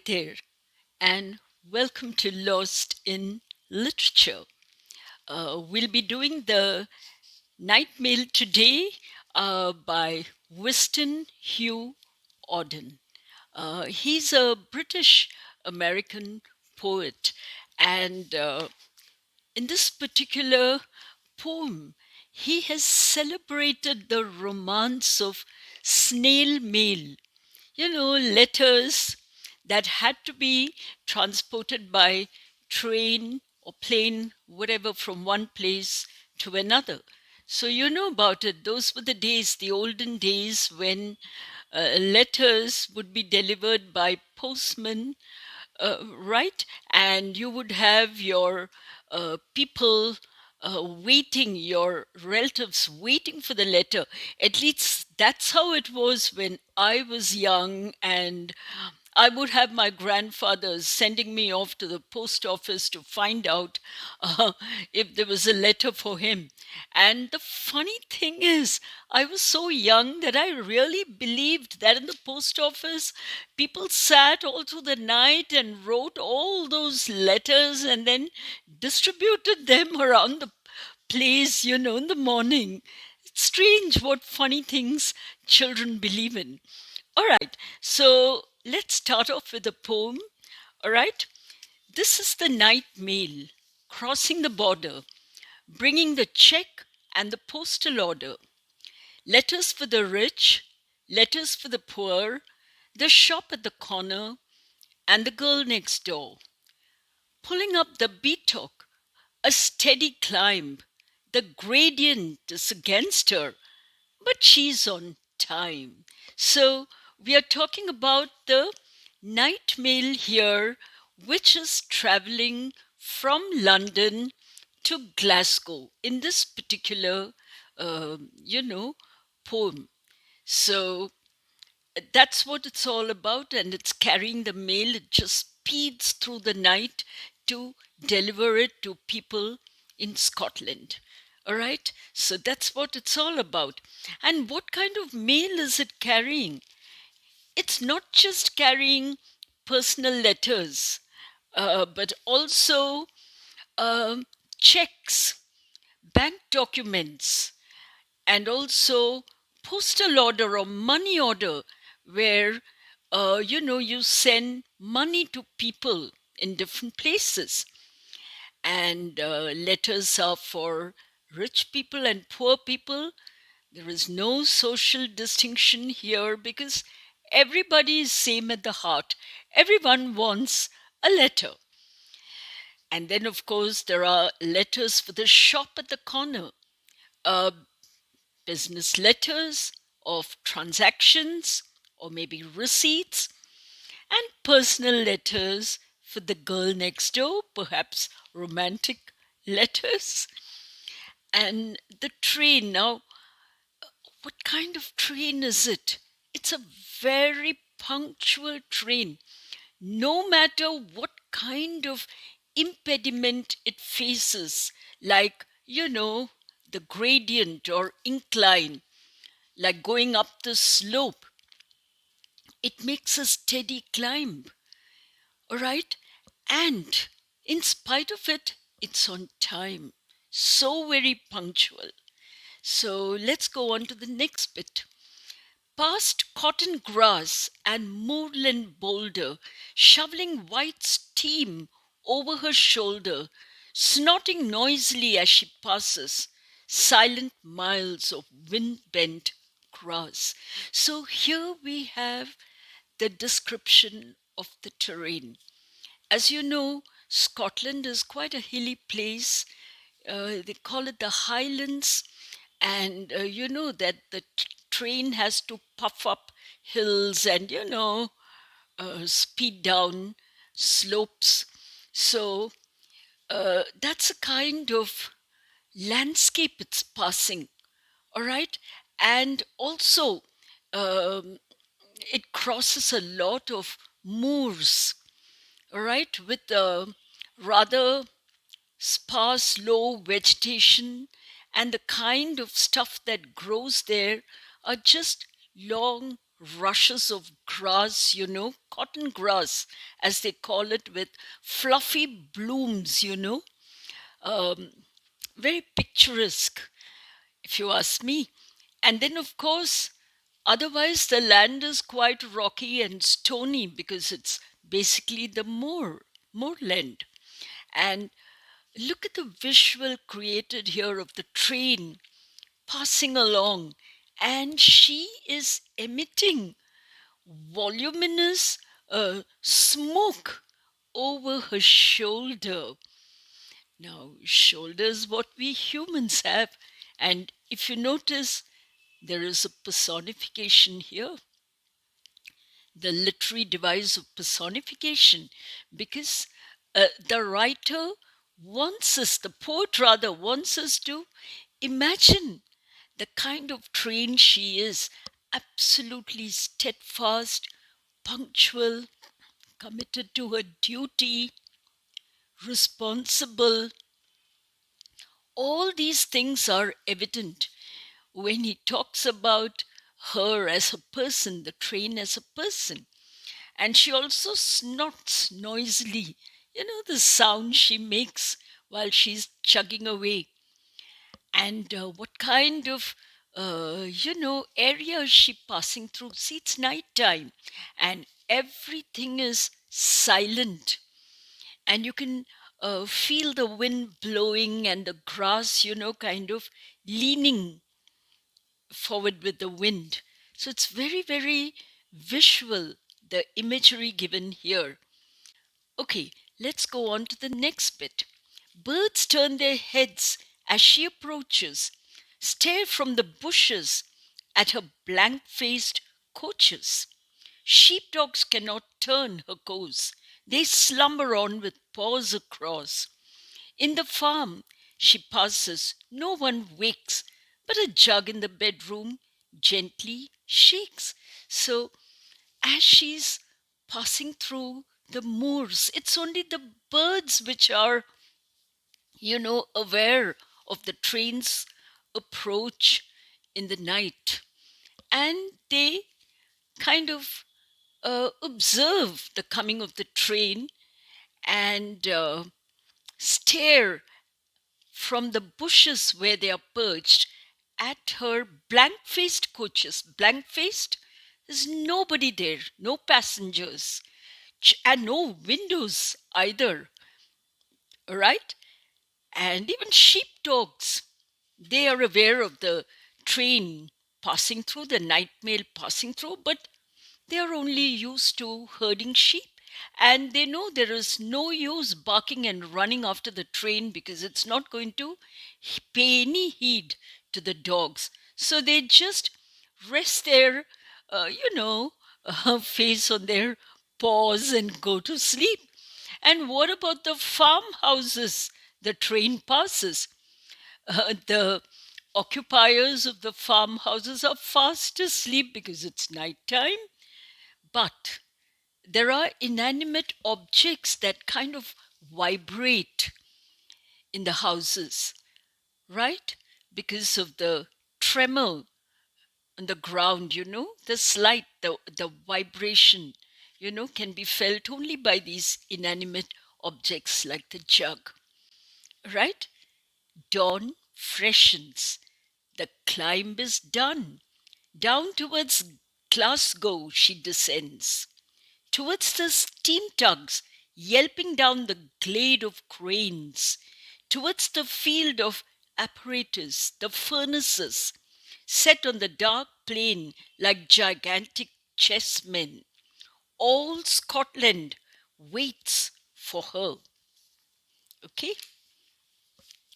there, and welcome to Lost in Literature. We'll be doing the Nightmail today by W.H.Auden. He's a British American poet, and in this particular poem, he has celebrated the romance of snail mail, letters that had to be transported by train or plane, whatever, from one place to another. So you know about it. Those were the days, the olden days, when letters would be delivered by postmen, right? And you would have your people waiting, your relatives waiting for the letter. At least that's how it was when I was young, and I would have my grandfathers sending me off to the post office to find out uh, if there was a letter for him. And the funny thing is, I was so young that I really believed that in the post office, people sat all through the night and wrote all those letters and then distributed them around the place, in the morning. It's strange what funny things children believe in. All right, so let's start off with a poem. All right, this is the night mail crossing the border, bringing the check and the postal order. Letters for the rich, letters for the poor, the shop at the corner, and the girl next door. Pulling up the beatok, a steady climb. The gradient is against her, but she's on time. So we are talking about the night mail here, which is traveling from London to Glasgow in this particular, you know, poem. So that's what it's all about, and it's carrying the mail. It just speeds through the night to deliver it to people in Scotland. All right, so that's what it's all about. And what kind of mail is it carrying? It's not just carrying personal letters, but also um, checks, bank documents, and also postal order or money order, where you send money to people in different places. And letters are for rich people and poor people. There is no social distinction here because everybody is same at the heart. Everyone wants a letter. And then, of course, there are letters for the shop at the corner, uh, business letters of transactions or maybe receipts, and personal letters for the girl next door, perhaps romantic letters. And the train. Now, what kind of train is it? It's a very punctual train. No matter what kind of impediment it faces, like, the gradient or incline, like going up the slope, it makes a steady climb, all right? And in spite of it, it's on time. So very punctual. So let's go on to the next bit. Past cotton grass and moorland boulder, shoveling white steam over her shoulder, snorting noisily as she passes, silent miles of wind-bent grass. So here we have the description of the terrain. As you know, Scotland is quite a hilly place. They call it the Highlands, and you know that the train has to puff up hills and speed down slopes. So that's a kind of landscape it's passing, all right? And also, um, it crosses a lot of moors, all right, with rather sparse, low vegetation, and the kind of stuff that grows there are just long, rushes of grass, cotton grass, as they call it, with fluffy blooms, um, very picturesque, if you ask me. And then, of course, otherwise, the land is quite rocky and stony because it's basically the moorland. And look at the visual created here of the train passing along, and she is emitting voluminous smoke over her shoulder. Now, shoulder is what we humans have, and if you notice, there is a personification here, the literary device of personification, because the writer wants us, the poet rather, wants us to imagine the kind of train she is, absolutely steadfast, punctual, committed to her duty, responsible. All these things are evident when he talks about her as a person, the train as a person. And she also snorts noisily, the sound she makes while she's chugging away. And what kind of, area is she passing through? See, it's night time and everything is silent. And you can feel the wind blowing and the grass, kind of leaning forward with the wind. So it's very, very visual, the imagery given here. Okay, let's go on to the next bit. Birds turn their heads as she approaches, stare from the bushes at her blank faced coaches. Sheepdogs cannot turn her course, they slumber on with paws across. In the farm she passes, no one wakes, but a jug in the bedroom gently shakes. So, as she's passing through the moors, it's only the birds which are, aware of the train's approach in the night. And they kind of observe the coming of the train and stare from the bushes where they are perched at her blank faced coaches. Blank faced? There's nobody there, no passengers, and no windows either, right? And even sheepdogs, they are aware of the train passing through, the night mail passing through, but they are only used to herding sheep. And they know there is no use barking and running after the train because it's not going to pay any heed to the dogs. So they just rest their, face on their paws and go to sleep. And what about the farmhouses the train passes? The occupiers of the farmhouses are fast asleep because it's night time. But there are inanimate objects that kind of vibrate in the houses, right? Because of the tremor on the ground, the slight, the vibration, can be felt only by these inanimate objects like the jug, right? Dawn freshens. The climb is done. Down towards Glasgow she descends, towards the steam tugs yelping down the glade of cranes, towards the field of apparatus, the furnaces, set on the dark plain like gigantic chessmen. All Scotland waits for her. Okay?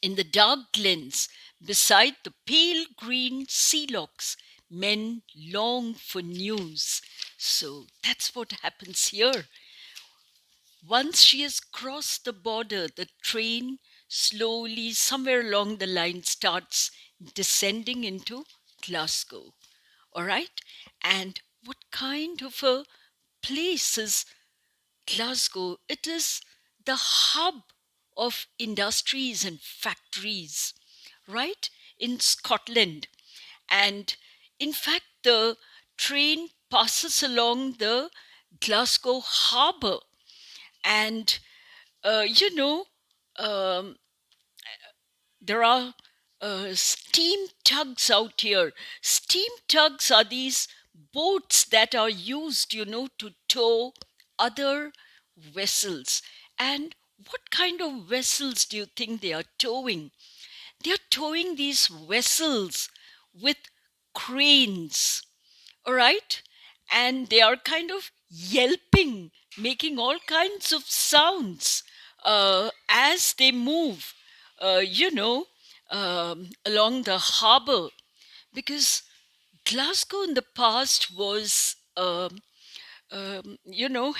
In the dark glens, beside the pale green sea lochs, men long for news. So that's what happens here. Once she has crossed the border, the train slowly, somewhere along the line, starts descending into Glasgow. All right? And what kind of a place is Glasgow? It is the hub of industries and factories, right? In Scotland. And in fact, the train passes along the Glasgow harbour. And, you know, um, there are steam tugs out here. Steam tugs are these boats that are used, to tow other vessels. And what kind of vessels do you think they are towing? They are towing these vessels with cranes, all right? And they are kind of yelping, making all kinds of sounds as they move, uh, you know, along the harbor. Because Glasgow in the past was,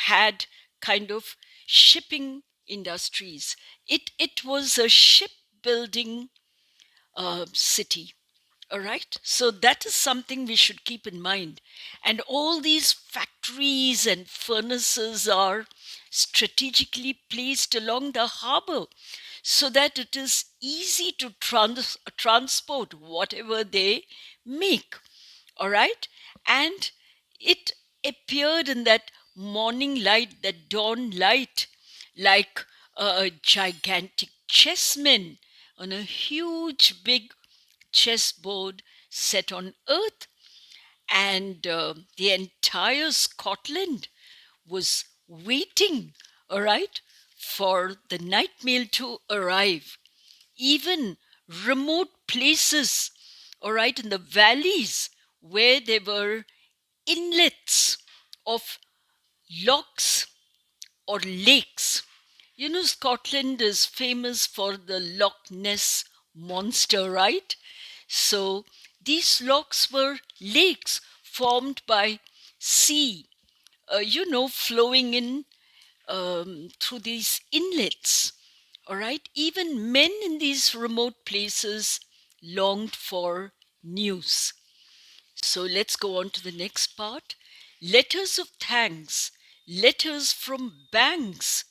had kind of shipping industries. It was a shipbuilding city. All right. So that is something we should keep in mind. And all these factories and furnaces are strategically placed along the harbor so that it is easy to transport whatever they make. All right. And it appeared in that morning light, that dawn light, like a gigantic chessman on a huge big chessboard set on earth. And the entire Scotland was waiting, all right, for the Nightmail to arrive. Even remote places, all right, in the valleys where there were inlets of lochs or lakes. Scotland is famous for the Loch Ness monster, right? So these lochs were lakes formed by sea, flowing in through these inlets. All right. Even men in these remote places longed for news. So let's go on to the next part. Letters of thanks, letters from banks,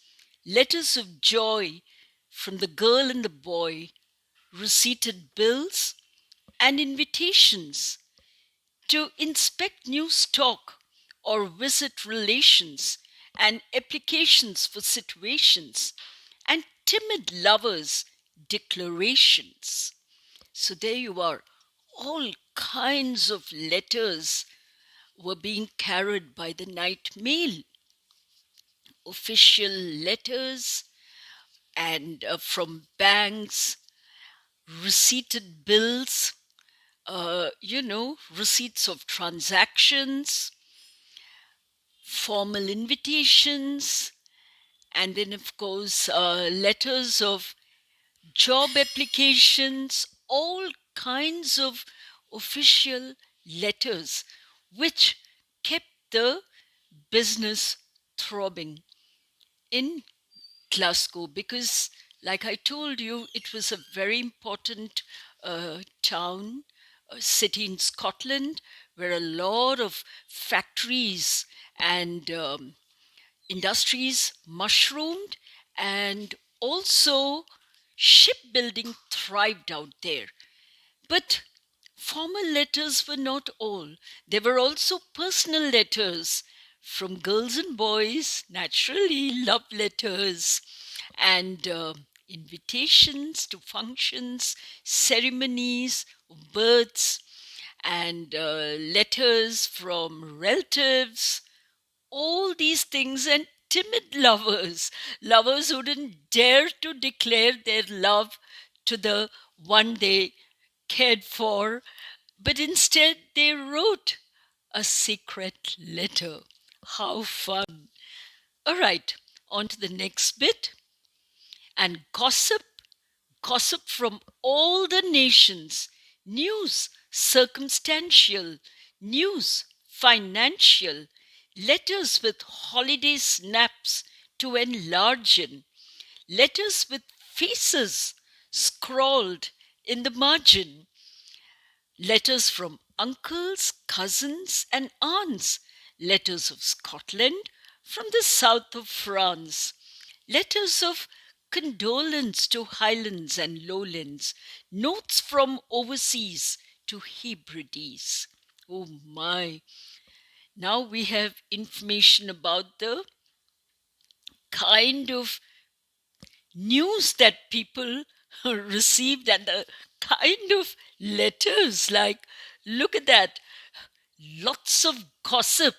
letters of joy from the girl and the boy, receipted bills and invitations to inspect new stock or visit relations, and applications for situations, and timid lovers' declarations. So there you are. All kinds of letters were being carried by the night mail. Official letters and from banks, receipted bills, receipts of transactions, formal invitations, and then, of course, letters of job applications, all kinds of official letters, which kept the business throbbing in Glasgow because, like I told you, it was a very important town, a city in Scotland where a lot of factories and industries mushroomed, and also shipbuilding thrived out there. But formal letters were not all. There were also personal letters from girls and boys, naturally, love letters, and invitations to functions, ceremonies, births, and letters from relatives, all these things, and timid lovers, lovers who didn't dare to declare their love to the one they cared for, but instead they wrote a secret letter. How fun! All right, on to the next bit. And gossip from all the nations, news circumstantial, news financial, letters with holiday snaps to enlarge in, letters with faces scrawled in the margin, letters from uncles, cousins, and aunts, letters of Scotland from the south of France, letters of condolence to highlands and lowlands, notes from overseas to Hebrides. Oh my! Now we have information about the kind of news that people received and the kind of letters. Like, look at that, lots of gossip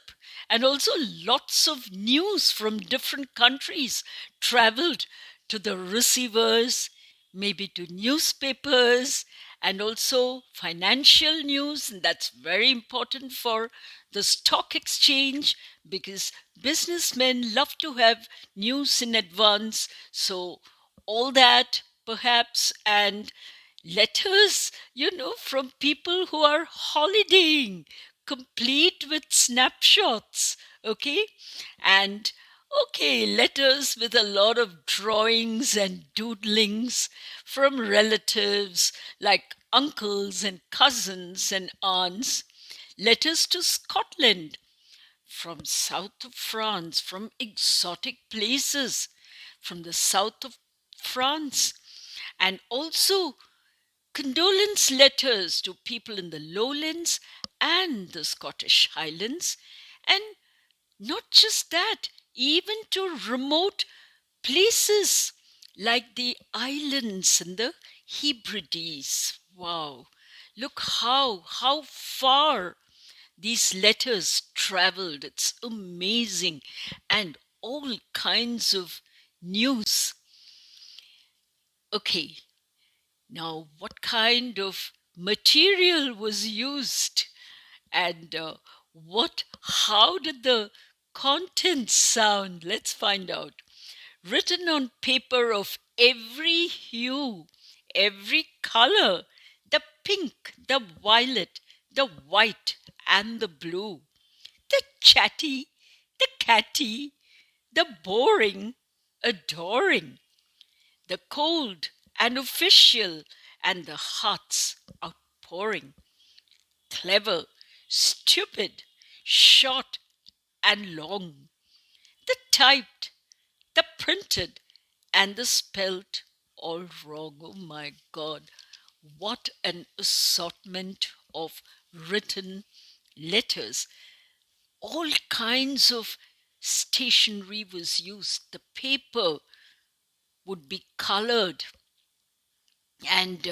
and also lots of news from different countries traveled to the receivers, maybe to newspapers, and also financial news. And that's very important for the stock exchange because businessmen love to have news in advance. So, all that perhaps, and letters, from people who are holidaying, complete with snapshots, okay? And okay, letters with a lot of drawings and doodlings from relatives like uncles and cousins and aunts. Letters to Scotland from south of France, from exotic places from the south of France, and also condolence letters to people in the lowlands and the Scottish Highlands, and not just that, even to remote places like the islands and the Hebrides. Wow, look how far these letters traveled. It's amazing, and all kinds of news. Okay, now what kind of material was used, and what how did the contents sound? Let's find out. Written on paper of every hue, every color, the pink, the violet, the white, and the blue, the chatty, the catty, the boring, adoring, the cold and official, and the hearts outpouring, clever, stupid, short, and long, the typed, the printed, and the spelt all wrong. Oh my God, what an assortment of written letters. All kinds of stationery was used. The paper would be colored, and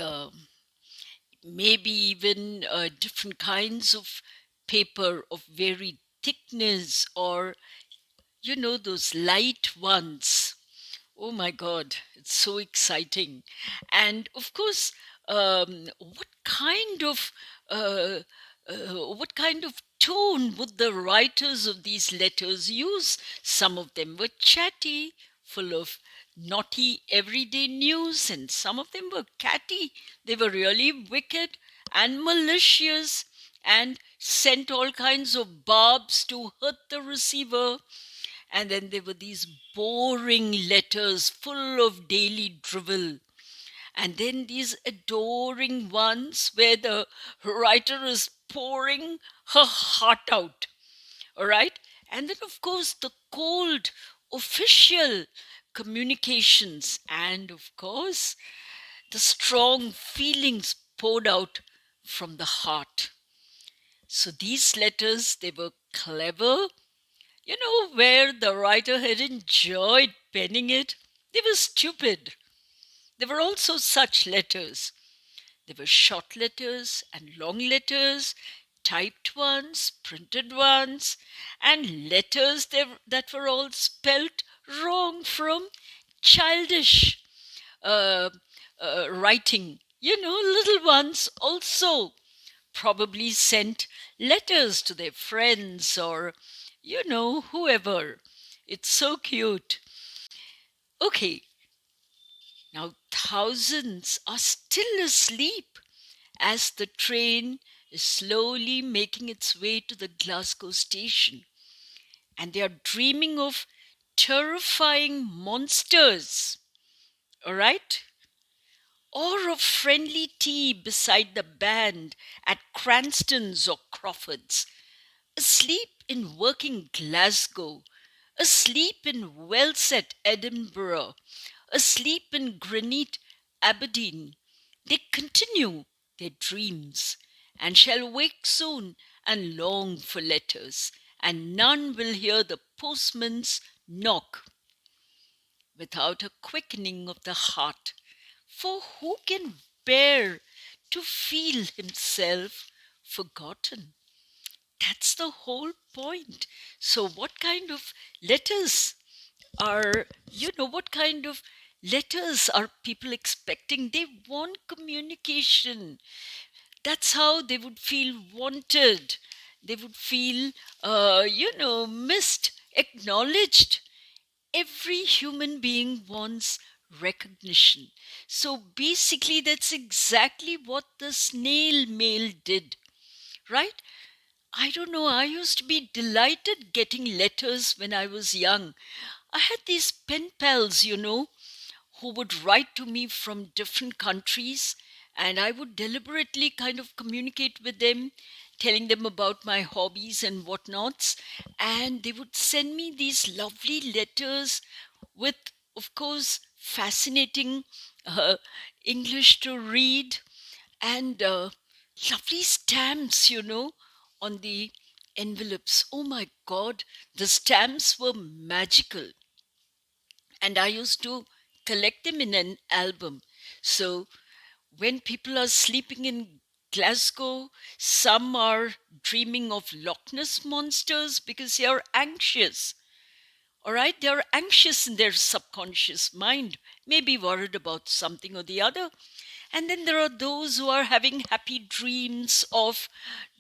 maybe even different kinds of paper of varied thickness, or those light ones. Oh my God, it's so exciting. And of course, uh, what kind of tone would the writers of these letters use? Some of them were chatty, full of naughty everyday news, and some of them were catty. They were really wicked and malicious and sent all kinds of barbs to hurt the receiver. And then there were these boring letters full of daily drivel. And then these adoring ones where the writer is pouring her heart out. All right. And then, of course, the cold official communications. And of course, the strong feelings poured out from the heart. So these letters, they were clever, where the writer had enjoyed penning it. They were stupid. There were also such letters. There were short letters and long letters, typed ones, printed ones, and letters that were all spelt wrong from childish uh, writing. Little ones also probably sent letters to their friends or, whoever. It's so cute. Okay, now thousands are still asleep as the train is slowly making its way to the Glasgow station, and they are dreaming of terrifying monsters, all right? Or of friendly tea beside the band at Cranston's or Crawford's. Asleep in working Glasgow, asleep in well set Edinburgh, asleep in granite Aberdeen, they continue their dreams and shall wake soon and long for letters and none will hear the postman's knock without a quickening of the heart. For who can bear to feel himself forgotten? That's the whole point. So, what kind of letters what kind of letters are people expecting? They want communication. That's how they would feel wanted. They would feel, missed, acknowledged. Every human being wants recognition. So basically, that's exactly what the snail mail did, right? I don't know. I used to be delighted getting letters when I was young. I had these pen pals, who would write to me from different countries, and I would deliberately kind of communicate with them, telling them about my hobbies and whatnots. And they would send me these lovely letters with, of course, fascinating uh, English to read and lovely stamps, on the envelopes. Oh my God, the stamps were magical. And I used to collect them in an album. So when people are sleeping in Glasgow, some are dreaming of Loch Ness monsters because they are anxious. All right, they are anxious in their subconscious mind, maybe worried about something or the other. And then there are those who are having happy dreams of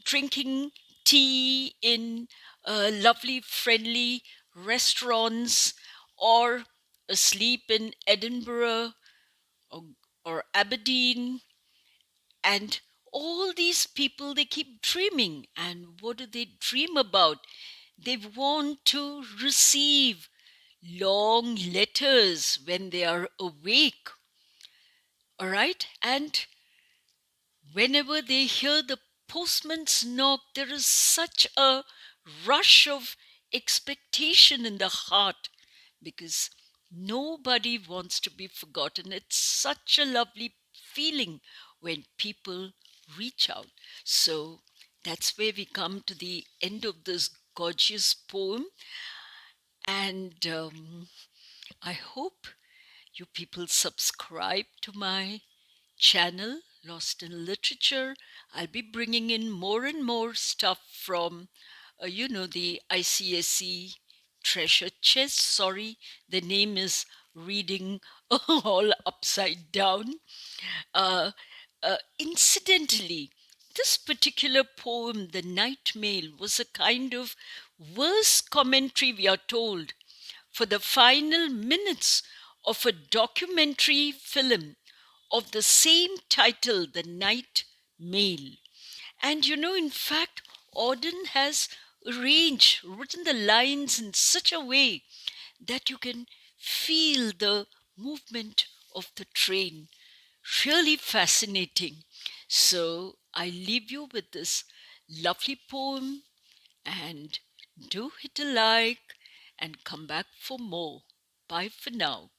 drinking tea in lovely, friendly restaurants, or asleep in Edinburgh, or, or Aberdeen. And all these people, they keep dreaming. And what do they dream about? They want to receive long letters when they are awake. All right? And whenever they hear the postman's knock, there is such a rush of expectation in the heart because nobody wants to be forgotten. It's such a lovely feeling when people reach out. So that's where we come to the end of this gorgeous poem. And I hope you people subscribe to my channel, Lost in Literature. I'll be bringing in more and more stuff from, the ICSE treasure chest. Sorry, the name is reading all upside down. Uh, Incidentally, this particular poem, The Nightmail, was a kind of verse commentary, we are told, for the final minutes of a documentary film of the same title, The Night Mail. And in fact, Auden has written the lines in such a way that you can feel the movement of the train. Really fascinating. So I leave you with this lovely poem, and do hit a like and come back for more. Bye for now.